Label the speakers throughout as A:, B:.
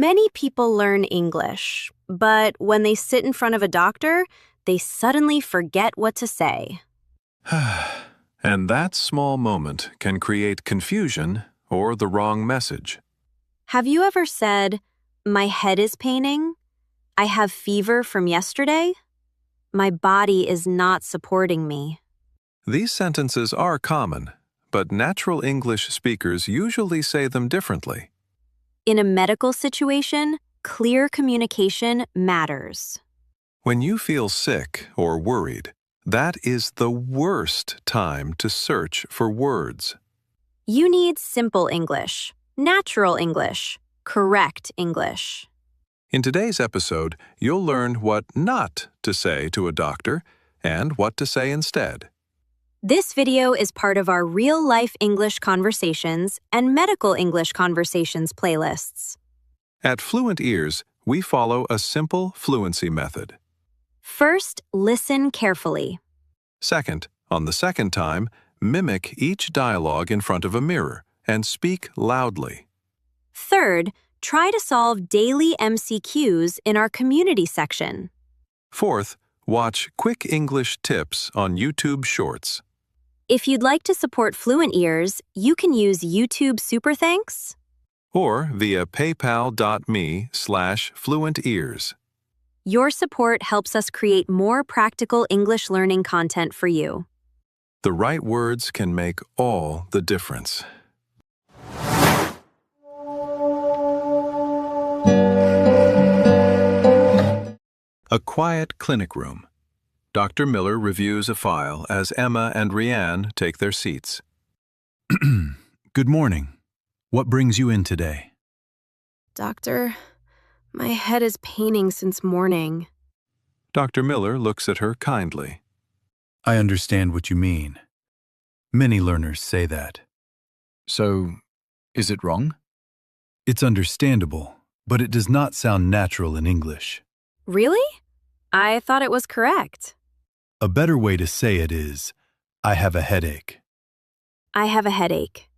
A: Many people learn English, but when they sit in front of a doctor, they suddenly forget what to say.
B: And that small moment can create confusion or the wrong message.
A: Have you ever said, "My head is paining"? "I have fever from yesterday"? "My body is not supporting me"?
B: These sentences are common, but natural English speakers usually say them differently.
A: In a medical situation, clear communication matters.
B: When you feel sick or worried, that is the worst time to search for words.
A: You need simple English, natural English, correct English.
B: In today's episode, you'll learn what not to say to a doctor and what to say instead.
A: This video is part of our real-life English conversations and medical English conversations playlists.
B: At Fluent Ears, we follow a simple fluency method.
A: First, listen carefully.
B: Second, on the second time, mimic each dialogue in front of a mirror and speak loudly.
A: Third, try to solve daily MCQs in our community section.
B: Fourth, watch quick English tips on YouTube Shorts.
A: If you'd like to support Fluent Ears, you can use YouTube Super Thanks
B: or via paypal.me/fluentears.
A: Your support helps us create more practical English learning content for you.
B: The right words can make all the difference. A quiet clinic room. Dr. Miller reviews a file as Emma and Rianne take their seats.
C: Good morning. What brings you in today?
A: Doctor, my head is paining since morning.
B: Dr. Miller looks at her kindly.
C: I understand what you mean. Many learners say that.
D: So, is it wrong?
C: It's understandable, but it does not sound natural in English.
A: Really? I thought it was correct.
C: A better way to say it is, I have a headache.
A: I have a headache.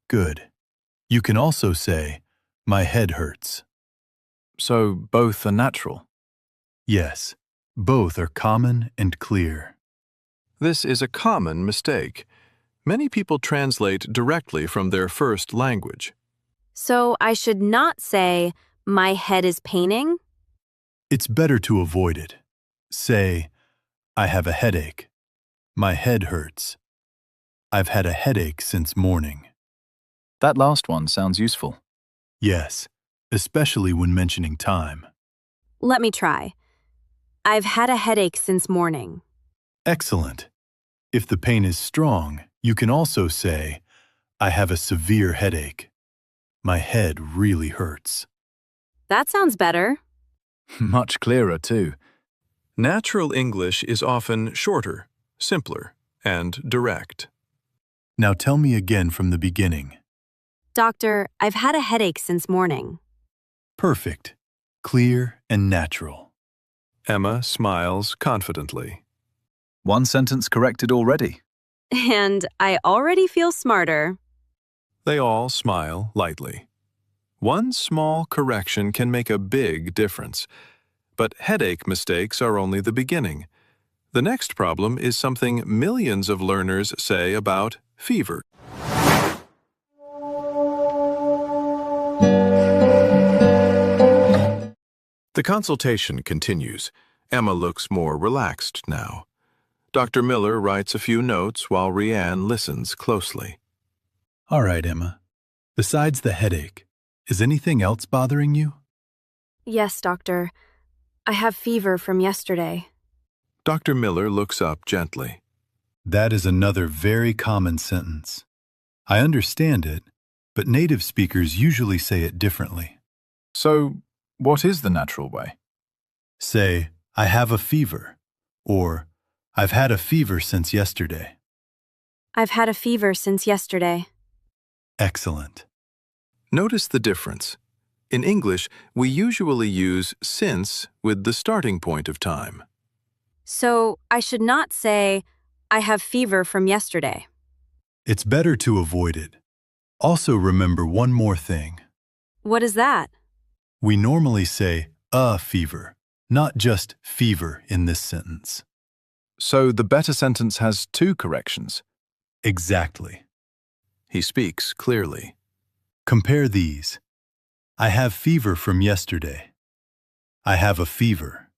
C: Good. You can also say, my head hurts.
D: So, both are natural?
C: Yes, both are common and clear.
B: This is a common mistake. Many people translate directly from their first language.
A: So I should not say, "My head is paining"?
C: It's better to avoid it. Say, I have a headache. My head hurts. I've had a headache since morning.
D: That last one sounds useful.
C: Yes, especially when mentioning time.
A: Let me try. I've had a headache since morning.
C: Excellent. If the pain is strong, you can also say, I have a severe headache. My head really hurts.
A: That sounds better.
D: Much clearer, too.
B: Natural English is often shorter, simpler, and direct.
C: Now tell me again from the beginning.
A: Doctor, I've had a headache since morning.
C: Perfect. Clear and natural.
B: Emma smiles confidently.
D: One sentence corrected already.
A: And I already feel smarter.
B: They all smile lightly. One small correction can make a big difference. But headache mistakes are only the beginning. The next problem is something millions of learners say about fever. The consultation continues. Emma looks more relaxed now. Dr. Miller writes a few notes while Rianne listens closely.
C: All right, Emma. Besides the headache, is anything else bothering you?
A: Yes, doctor. I have fever from yesterday.
B: Dr. Miller looks up gently.
C: That is another very common sentence. I understand it, but native speakers usually say it differently.
D: So, what is the natural way?
C: Say, I have a fever, or I've had a fever since yesterday.
A: I've had a fever since yesterday.
C: Excellent.
B: Notice the difference. In English, we usually use since with the starting point of time.
A: So I should not say, "I have fever from yesterday."
C: It's better to avoid it. Also remember one more thing.
A: What is that?
C: We normally say a fever, not just fever in this sentence.
D: So the better sentence has two corrections.
C: Exactly.
B: He speaks clearly.
C: Compare these. I have fever from yesterday. I have a fever.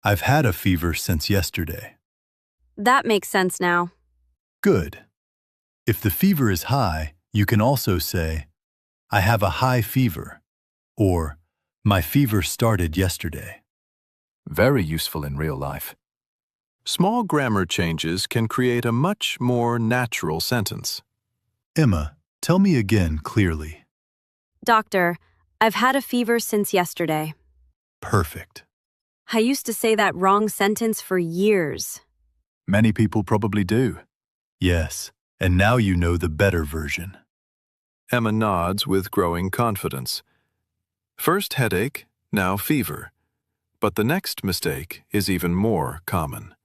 C: I've had a fever since yesterday.
A: That makes sense now.
C: Good. If the fever is high, you can also say, I have a high fever, or my fever started yesterday.
D: Very useful in real life.
B: Small grammar changes can create a much more natural sentence.
C: Emma, tell me again clearly.
A: Doctor, I've had a fever since yesterday.
C: Perfect.
A: I used to say that wrong sentence for years.
D: Many people probably do.
C: Yes, and now you know the better version.
B: Emma nods with growing confidence. First headache, now fever. But the next mistake is even more common.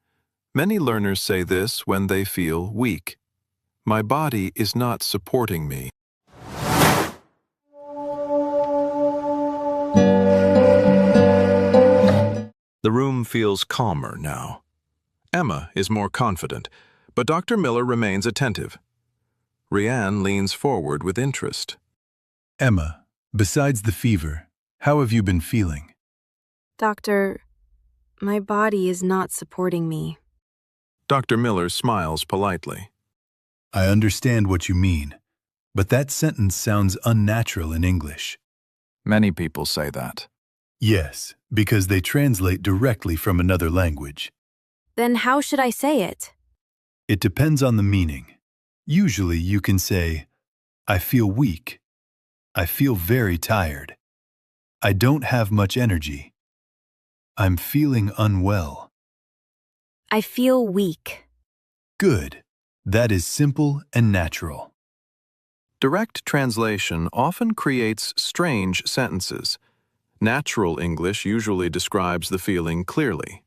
B: Many learners say this when they feel weak. My body is not supporting me. The room feels calmer now. Emma is more confident, but Dr. Miller remains attentive. Rianne leans forward with interest.
C: Emma, besides the fever, how have you been feeling?
A: Doctor, my body is not supporting me.
B: Dr. Miller smiles politely.
C: I understand what you mean, but that sentence sounds unnatural in English.
D: Many people say that.
C: Yes, because they translate directly from another language.
A: Then how should I say it?
C: It depends on the meaning. Usually you can say, I feel weak. I feel very tired. I don't have much energy. I'm feeling unwell.
A: I feel weak.
C: Good. That is simple and natural.
B: Direct translation often creates strange sentences. Natural English usually describes the feeling clearly.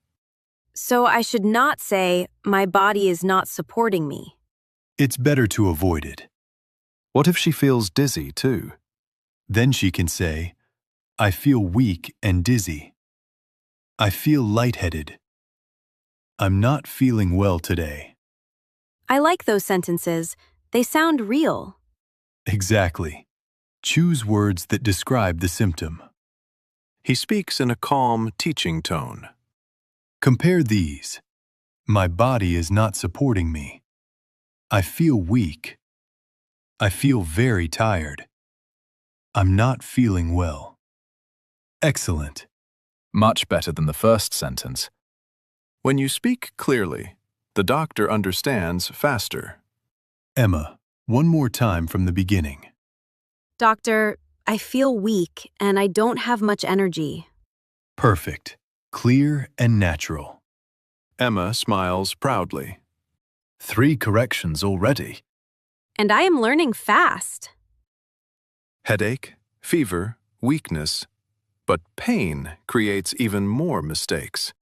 A: So I should not say, my body is not supporting me.
C: It's better to avoid it.
D: What if she feels dizzy too?
C: Then she can say, I feel weak and dizzy. I feel lightheaded. I'm not feeling well today.
A: I like those sentences. They sound real.
C: Exactly. Choose words that describe the symptom.
B: He speaks in a calm, teaching tone.
C: Compare these. My body is not supporting me. I feel weak. I feel very tired. I'm not feeling well. Excellent.
D: Much better than the first sentence.
B: When you speak clearly, the doctor understands faster.
C: Emma, one more time from the beginning.
A: Doctor, I feel weak and I don't have much energy.
C: Perfect. Clear and natural.
B: Emma smiles proudly.
D: 3 corrections already.
A: And I am learning fast.
B: Headache, fever, weakness. But pain creates even more mistakes.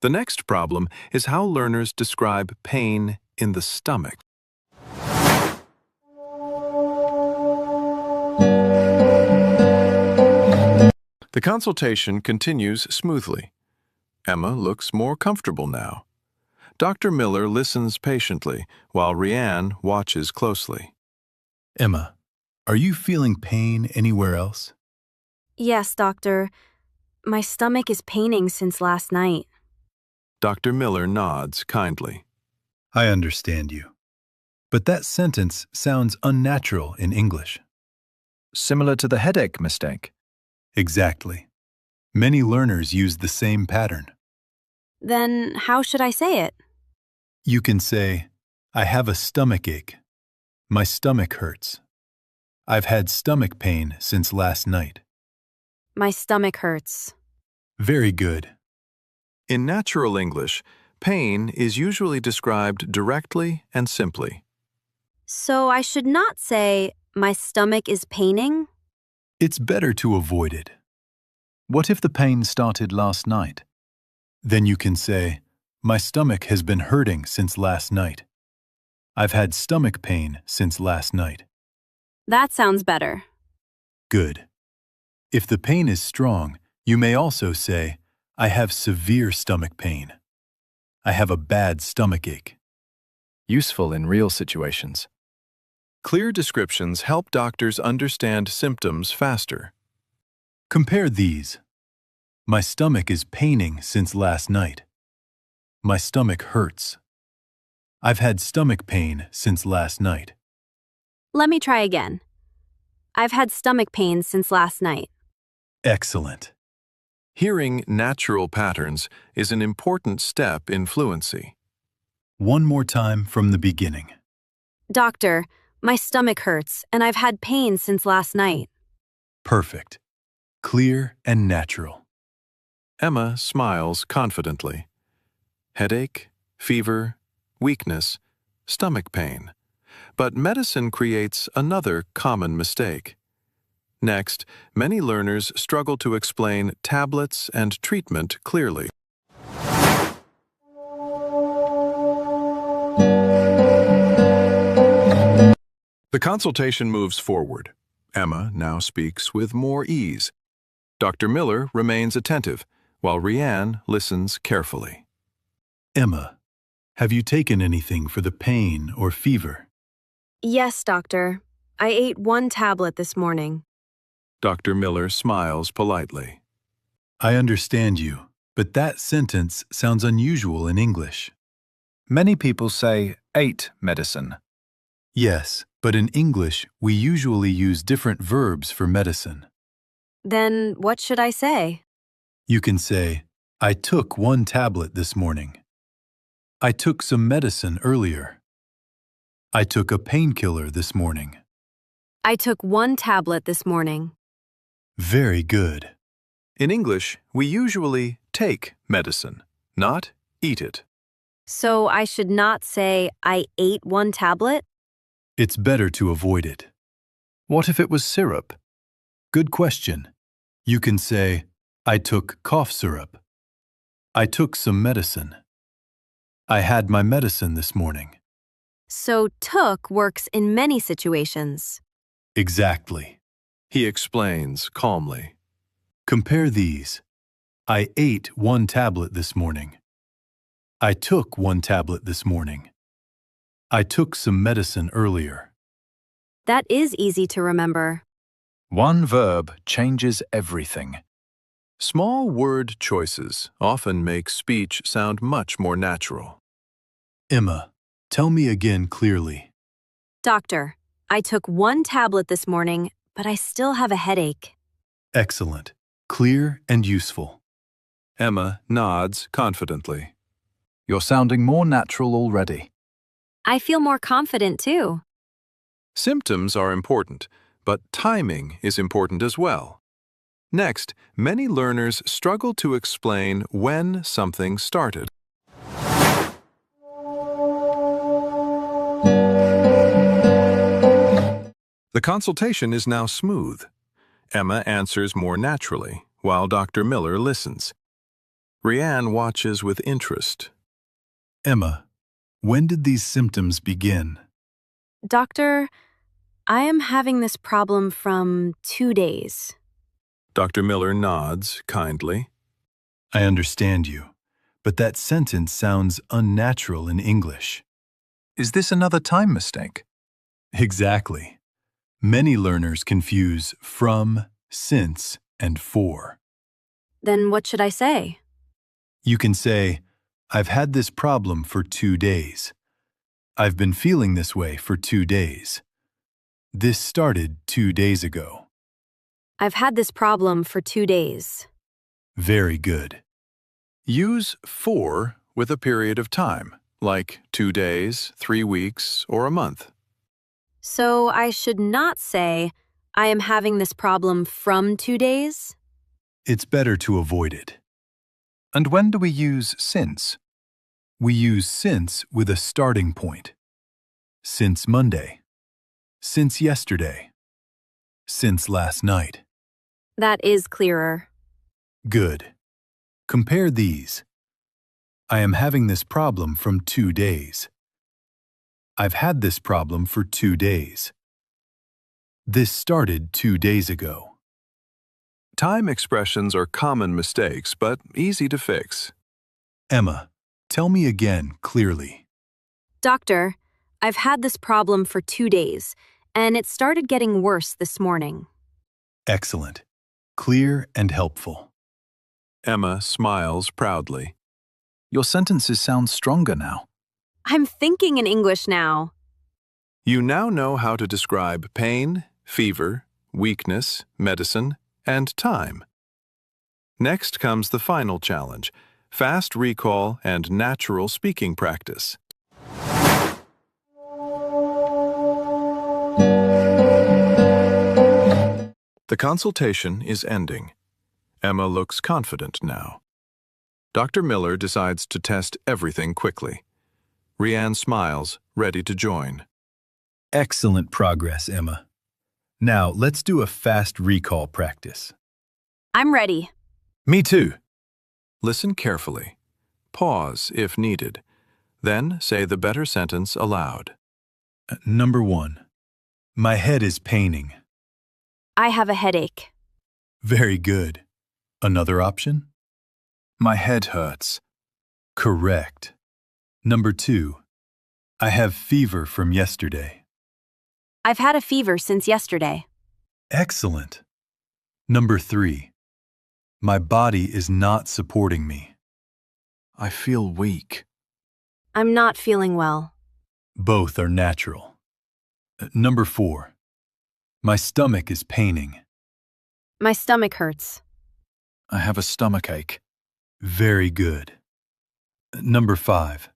B: The next problem is how learners describe pain in the stomach. The consultation continues smoothly. Emma looks more comfortable now. Dr. Miller listens patiently while Rianne watches closely.
C: Emma, are you feeling pain anywhere else?
A: Yes, doctor. My stomach is paining since last night.
B: Dr. Miller nods kindly.
C: I understand you. But that sentence sounds unnatural in English.
D: Similar to the headache mistake.
C: Exactly. Many learners use the same pattern.
A: Then how should I say it?
C: You can say, I have a stomach ache. My stomach hurts. I've had stomach pain since last night.
A: My stomach hurts.
C: Very good.
B: In natural English, pain is usually described directly and simply.
A: So I should not say, my stomach is paining?
C: It's better to avoid it.
D: What if the pain started last night?
C: Then you can say, my stomach has been hurting since last night. I've had stomach pain since last night.
A: That sounds better.
C: Good. If the pain is strong, you may also say, I have severe stomach pain. I have a bad stomach ache.
D: Useful in real situations.
B: Clear descriptions help doctors understand symptoms faster.
C: Compare these. My stomach is paining since last night. My stomach hurts. I've had stomach pain since last night.
A: Let me try again. I've had stomach pain since last night.
C: Excellent.
B: Hearing natural patterns is an important step in fluency.
C: One more time from the beginning.
A: Doctor, my stomach hurts and I've had pain since last night.
C: Perfect. Clear and natural.
B: Emma smiles confidently. Headache, fever, weakness, stomach pain. But medicine creates another common mistake. Next, many learners struggle to explain tablets and treatment clearly. The consultation moves forward. Emma now speaks with more ease. Dr. Miller remains attentive, while Rianne listens carefully.
C: Emma, have you taken anything for the pain or fever?
A: Yes, doctor. I ate 1 tablet this morning.
B: Dr. Miller smiles politely.
C: I understand you, but that sentence sounds unusual in English.
D: Many people say ate medicine.
C: Yes, but in English, we usually use different verbs for medicine.
A: Then what should I say?
C: You can say, I took 1 tablet this morning. I took some medicine earlier. I took a painkiller this morning.
A: I took 1 tablet this morning.
C: Very good.
B: In English, we usually take medicine, not eat it.
A: So I should not say I ate 1 tablet?
C: It's better to avoid it.
D: What if it was syrup?
C: Good question. You can say, I took cough syrup. I took some medicine. I had my medicine this morning.
A: So took works in many situations.
C: Exactly.
B: He explains calmly.
C: Compare these. I ate 1 tablet this morning. I took 1 tablet this morning. I took some medicine earlier.
A: That is easy to remember.
D: One verb changes everything.
B: Small word choices often make speech sound much more natural.
C: Emma, tell me again clearly.
A: Doctor, I took 1 tablet this morning, but I still have a headache.
C: Excellent. Clear and useful.
B: Emma nods confidently.
D: You're sounding more natural already.
A: I feel more confident too.
B: Symptoms are important, but timing is important as well. Next, many learners struggle to explain when something started. The consultation is now smooth. Emma answers more naturally, while Dr. Miller listens. Rianne watches with interest.
C: Emma, when did these symptoms begin?
A: Doctor, I am having this problem from 2 days.
B: Dr. Miller nods kindly.
C: I understand you, but that sentence sounds unnatural in English.
D: Is this another time mistake?
C: Exactly. Many learners confuse from, since, and for.
A: Then what should I say?
C: You can say, I've had this problem for 2 days. I've been feeling this way for 2 days. This started 2 days ago.
A: I've had this problem for 2 days.
C: Very good.
B: Use for with a period of time, like 2 days, 3 weeks, or a month.
A: So I should not say, I am having this problem from 2 days?
C: It's better to avoid it.
D: And when do we use since?
C: We use since with a starting point. Since Monday. Since yesterday. Since last night.
A: That is clearer.
C: Good. Compare these. I am having this problem from 2 days. I've had this problem for 2 days. This started 2 days ago.
B: Time expressions are common mistakes, but easy to fix.
C: Emma, tell me again clearly.
A: Doctor, I've had this problem for 2 days, and it started getting worse this morning.
C: Excellent. Clear and helpful.
B: Emma smiles proudly.
D: Your sentences sound stronger now.
A: I'm thinking in English now.
B: You now know how to describe pain, fever, weakness, medicine, and time. Next comes the final challenge: fast recall and natural speaking practice. The consultation is ending. Emma looks confident now. Dr. Miller decides to test everything quickly. Rianne smiles, ready to join.
C: Excellent progress, Emma. Now, let's do a fast recall practice.
A: I'm ready.
C: Me too.
B: Listen carefully. Pause if needed. Then say the better sentence aloud.
C: Number 1. My head is paining.
A: I have a headache.
C: Very good. Another option?
D: My head hurts.
C: Correct. Number 2. I have fever from yesterday.
A: I've had a fever since yesterday.
C: Excellent. Number 3. My body is not supporting me.
D: I feel weak.
A: I'm not feeling well.
C: Both are natural. Number 4. My stomach is paining.
A: My stomach hurts.
D: I have a stomach ache.
C: Very good. Number 5.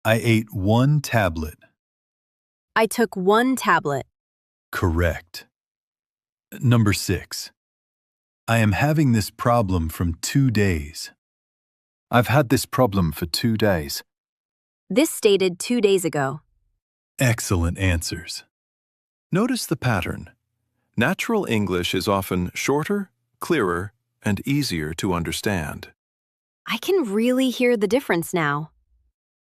C: I ate 1 tablet.
A: I took 1 tablet.
C: Correct. Number 6. I am having this problem from 2 days.
D: I've had this problem for 2 days.
A: This stated 2 days ago.
C: Excellent answers.
B: Notice the pattern. Natural English is often shorter, clearer, and easier to understand.
A: I can really hear the difference now.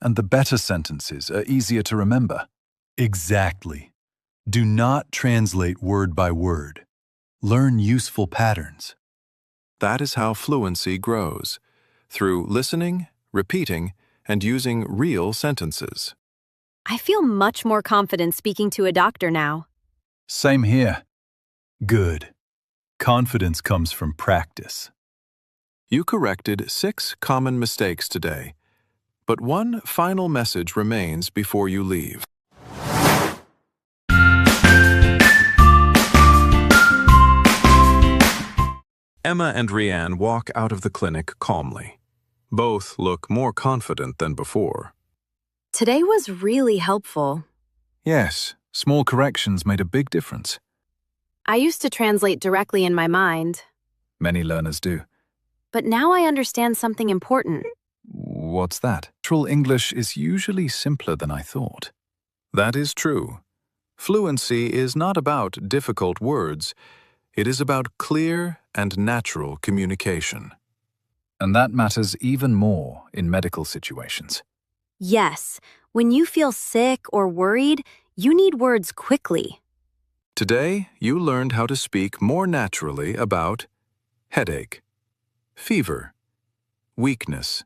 D: And the better sentences are easier to remember.
C: Exactly. Do not translate word by word. Learn useful patterns.
B: That is how fluency grows, through listening, repeating, and using real sentences.
A: I feel much more confident speaking to a doctor now.
D: Same here.
C: Good. Confidence comes from practice.
B: You corrected 6 common mistakes today, but one final message remains before you leave. Emma and Rianne walk out of the clinic calmly. Both look more confident than before.
A: Today was really helpful.
D: Yes, small corrections made a big difference.
A: I used to translate directly in my mind,
D: Many learners do.
A: but now I understand something important.
D: What's that? Natural English is usually simpler than I thought.
B: That is true. Fluency is not about difficult words. It is about clear and natural communication.
D: And that matters even more in medical situations.
A: Yes, when you feel sick or worried, you need words quickly.
B: Today, you learned how to speak more naturally about headache, fever, weakness,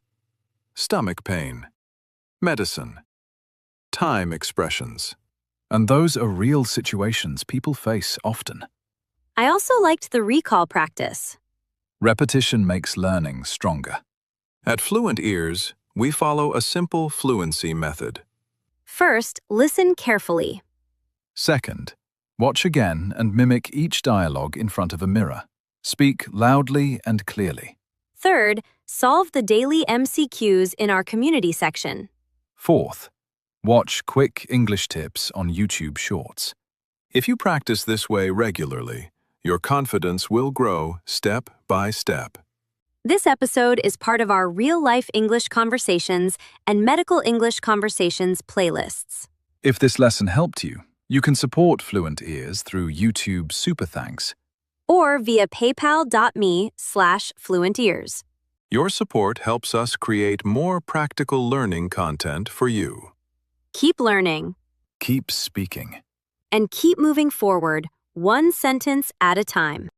B: stomach pain, medicine, time expressions.
D: And those are real situations people face often.
A: I also liked the recall practice.
D: Repetition makes learning stronger.
B: At Fluent Ears, we follow a simple fluency method.
A: First, listen carefully.
D: Second, watch again and mimic each dialogue in front of a mirror. Speak loudly and clearly.
A: Third, solve the daily MCQs in our community section.
D: Fourth, watch quick English tips on YouTube Shorts.
B: If you practice this way regularly, your confidence will grow step by step.
A: This episode is part of our real-life English conversations and medical English conversations playlists.
D: If this lesson helped you, you can support Fluent Ears through YouTube Super Thanks.
A: Or via paypal.me/fluentears.
B: Your support helps us create more practical learning content for you.
A: Keep learning
D: Keep speaking.
A: and keep moving forward, one sentence at a time.